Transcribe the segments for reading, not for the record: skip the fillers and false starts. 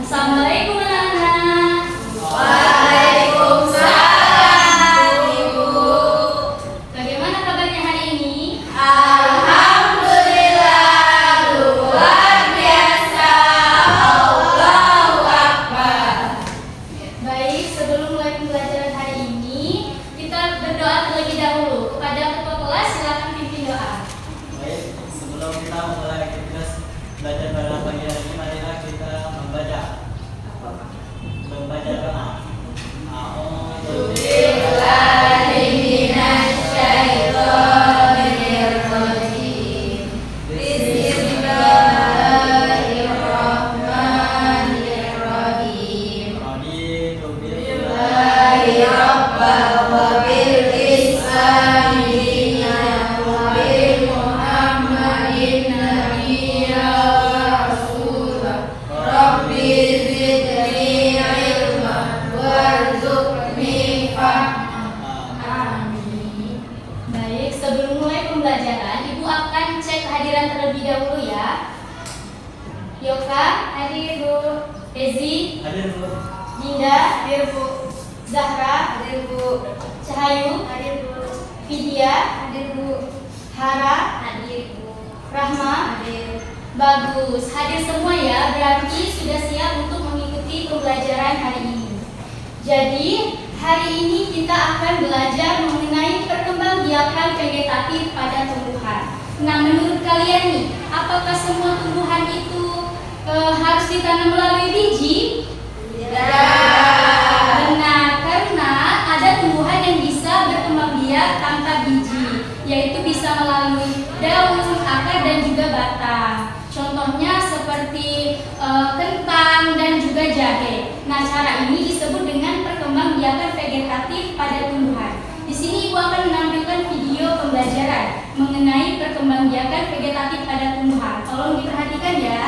Assalamualaikum anak-anak. Waalaikumsalam, Ibu. Bagaimana kabarnya hari ini? Alhamdulillah, luar biasa. Allahu Akbar. Baik, sebelum mulai pembelajaran hari ini, kita berdoa terlebih dahulu. Kepada ketua kelas, silakan pimpin doa. Baik, sebelum kita memulai aktivitas belajar pada pagi hari ini, marilah kita membaca doa. A'udzu Billahi minasyaitonir rajim. Bismillahirrahmanirrahim. Raditu Billahi rabbal wa bil islami dinan wa bil Muhammadin nabiyya wa rasulah. Rabbi zidni ilma warzuqni fahma. Amin. Baik, sebelum mulai pembelajaran, Ibu akan cek kehadiran terlebih dahulu ya. Yoka, hadir Bu. Ezi, Hadir, Bu. Dinda, hadir Bu. Zahra, hadir Bu. Cahayu, hadir Bu. Vidya, hadir Bu. Hara, hadir Bu. Rahma, hadir. Bagus, hadir semua ya. Berarti sudah siap untuk mengikuti pembelajaran hari ini. Jadi, hari ini kita akan belajar mengenai perkembangbiakan vegetatif pada tumbuhan. Nah, menurut kalian nih, apakah semua tumbuhan itu harus ditanam melalui biji? Benar, karena ada tumbuhan yang bisa berkembang biak tanpa biji, yaitu bisa melalui daun, akar, dan juga batang. Contohnya seperti kentang dan juga jahe. Nah, cara ini disebut dengan perkembangbiakan vegetatif pada tumbuhan. Di sini Ibu akan menampilkan video pembelajaran mengenai perkembangbiakan vegetatif pada tumbuhan. Tolong diperhatikan ya.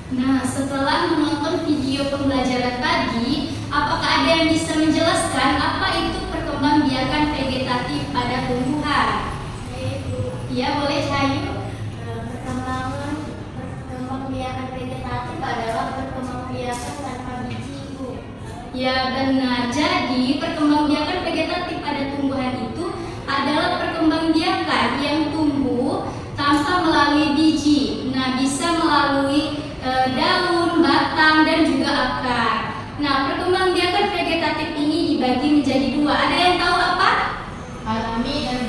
Nah, setelah menonton video pembelajaran tadi, apakah ada yang bisa menjelaskan apa itu perkembangbiakan vegetatif pada tumbuhan? Iya, boleh Cahayu. Perkembangbiakan vegetatif adalah perkembangbiakan tanpa biji, Bu. Ya benar, jadi perkembangbiakan vegetatif pada tumbuhan itu adalah perkembangbiakan yang tumbuh tanpa melalui biji. Nah, bisa melalui daun, batang, dan juga akar. Nah, perkembangbiakan vegetatif ini dibagi menjadi dua. Ada yang tahu apa? Alami dan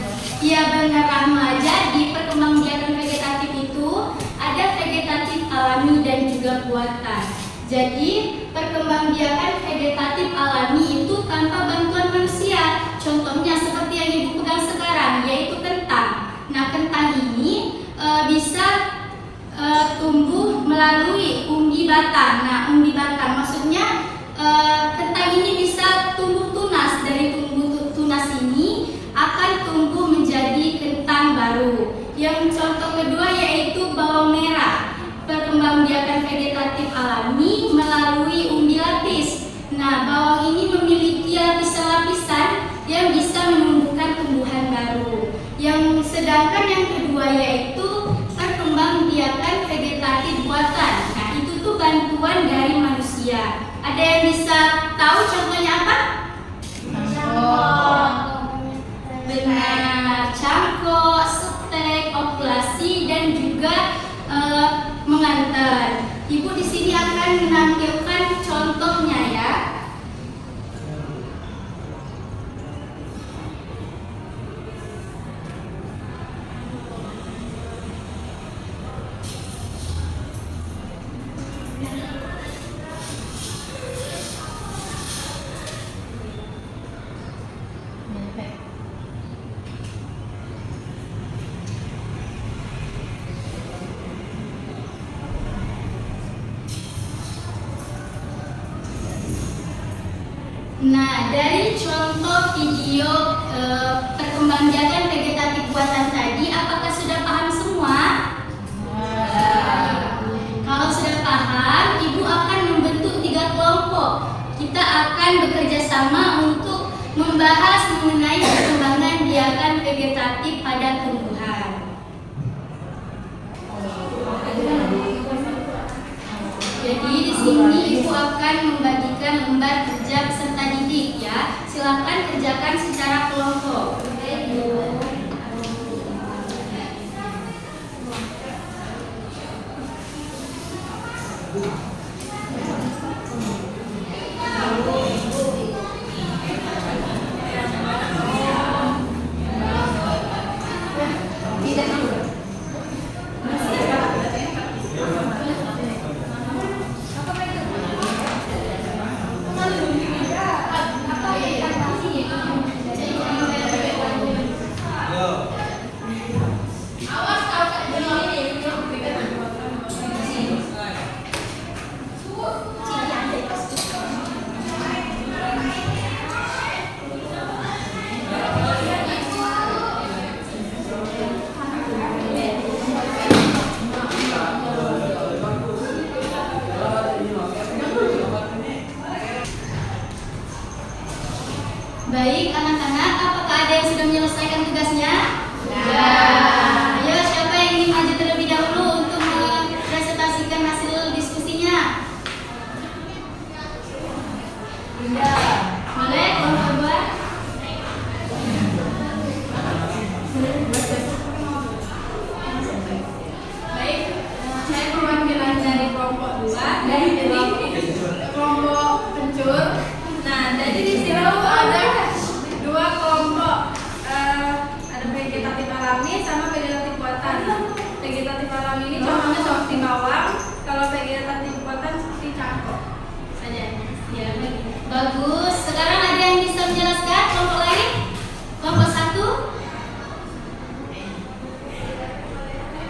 Iya benar Rahma. Jadi perkembangbiakan vegetatif itu ada vegetatif alami dan juga buatan. Jadi perkembangbiakan vegetatif alami itu tanpa bantuan manusia. Contohnya seperti yang Ibu pegang sekarang, yaitu kentang. Nah, kentang ini bisa tumbuh melalui umbi batang. Nah, umbi batang maksudnya kentang ini bisa tumbuh tunas. Dari tumbuh tunas ini akan tumbuh menjadi kentang baru. Yang contoh kedua yaitu bawang merah. Perkembangbiakan vegetatif alami melalui umbi lapis. Nah, bawang ini memiliki lapisan-lapisan yang bisa menumbuhkan tumbuhan baru. Yang sedangkan yang kedua yaitu perkembangbiakan vegetatif buatan. Nah, itu tuh bantuan dari manusia. Ada yang bisa tahu contohnya apa? Benar, cangkok, setek, okulasi, dan juga mengantar. Ibu di sini akan menampilkan contohnya ya. Nah, dari contoh video perkembangbiakan vegetatif buatan tadi, apakah sudah paham semua? Kalau sudah paham, Ibu akan membentuk 3 kelompok. Kita akan bekerja sama untuk membahas mengenai perkembangan biakan vegetatif pada tumbuhan. Jadi di sini Ibu akan membagikan lembar kerja peserta didik ya. Silakan kerjakan secara kelompok. Baik anak-anak, apakah ada yang sudah menyelesaikan tugasnya? Ya. Ayo, siapa yang ingin maju terlebih dahulu untuk mempresentasikan hasil diskusinya? Bunda. Boleh, kelompok 2. Baik, saya perwakilan dari kelompok 2 dari kelompok kencur. Nah, jadi di sini ada 2 kelompok, ada vegetatif alami sama vegetatif buatan. Vegetatif alami ini contohnya seperti bawang, kalau vegetatif buatan seperti cangkok saja. Ya, bagus. Sekarang ada yang bisa menjelaskan kelompok lain? Kelompok 1?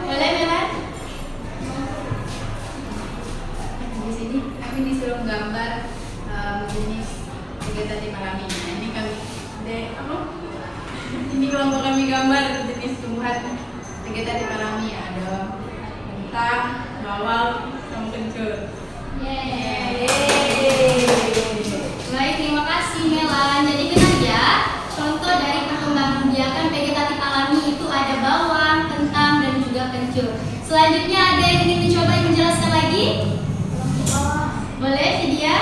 Boleh, Melan? di sini kami disuruh gambar jenis vegetatif alami. Nah, ini kami ini kelompok kami gambar jenis tumbuhan vegetatif alami. Ada kentang, bawang, sama kencur. Baik, terima kasih Melan. Jadi kenal ya, contoh dari perkembangbiakan vegetatif alami itu ada bawang, kentang, dan juga kencur. Selanjutnya ada yang ingin mencoba menjelaskan lagi? Boleh, Vidya?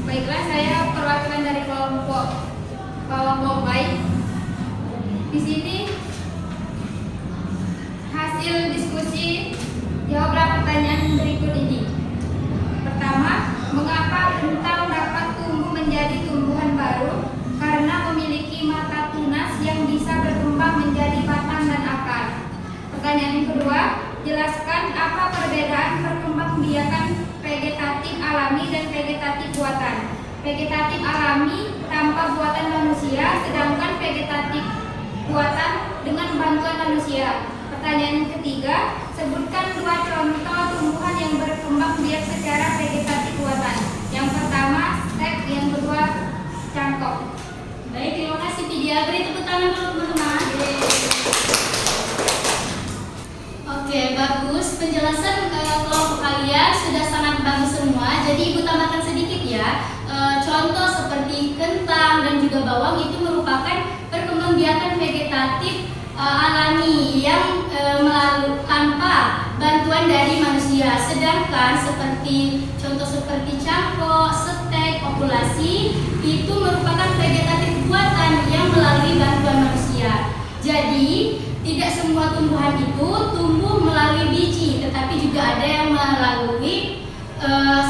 Baiklah, saya perwakilan bukan dari kelompok baik. Di sini hasil diskusi, jawablah pertanyaan berikut ini. Pertama, mengapa kentang dapat tumbuh menjadi tumbuhan baru? Karena memiliki mata tunas yang bisa berkembang menjadi batang dan akar. Pertanyaan yang kedua, jelaskan apa perbedaan perkembangbiakan vegetatif alami dan vegetatif buatan. Vegetatif alami tanpa buatan manusia, sedangkan vegetatif buatan dengan bantuan manusia. Pertanyaan yang ketiga, sebutkan 2 contoh tumbuhan yang berkembang biak secara vegetatif buatan. Yang pertama, stek, yang kedua, cangkok. Baik, terima kasih Vidya. Beri tepuk tangan dulu teman-teman. Oke, bagus. Penjelasan kelompok kalian sudah sangat bagus semua. Jadi Ibu tambahkan sedikit ya. Contoh seperti kentang dan juga bawang itu merupakan perkembangbiakan vegetatif alami yang tanpa bantuan dari manusia. Sedangkan contoh seperti cangkok, stek, populasi itu merupakan vegetatif buatan yang melalui bantuan manusia. Jadi tidak semua tumbuhan itu tumbuh melalui biji, tetapi juga ada yang melalui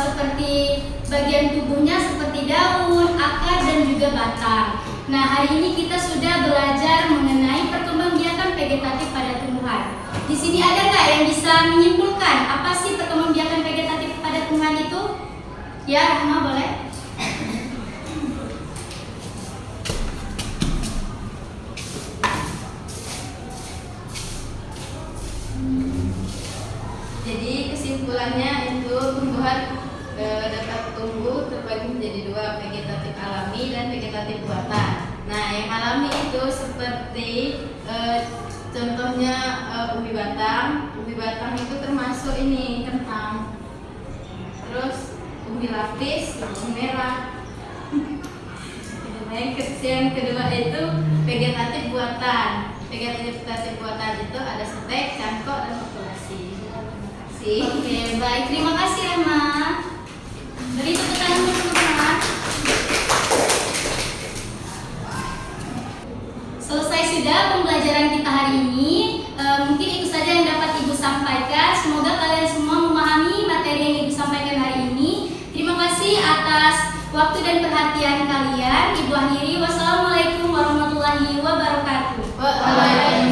seperti bagian tubuhnya seperti daun, akar, dan juga batang. Nah, hari ini kita sudah belajar mengenai perkembangbiakan vegetatif pada tumbuhan. Di sini ada nggak yang bisa menyimpulkan apa sih perkembangbiakan vegetatif pada tumbuhan itu? Ya, Rahma boleh. Jadi kesimpulannya itu tumbuhan dapat tumbuh terbagi menjadi 2, vegetatif alami dan vegetatif buatan. Nah, yang alami itu seperti contohnya ubi batang. Ubi batang itu termasuk ini kentang. Terus ubi lapis, bawang merah. Yang kedua itu vegetatif buatan. Vegetatif buatan itu ada stek, cangkok, dan populasi. Oke, baik. Terima kasih Rahma. Beri tepuk tangan dulu teman-teman. Selesai sudah pembelajaran kita hari ini. Mungkin itu saja yang dapat Ibu sampaikan. Semoga kalian semua memahami materi yang Ibu sampaikan hari ini. Terima kasih atas waktu dan perhatian kalian. Ibu akhiri. Wassalamualaikum warahmatullahi wabarakatuh. Waalaikumsalam.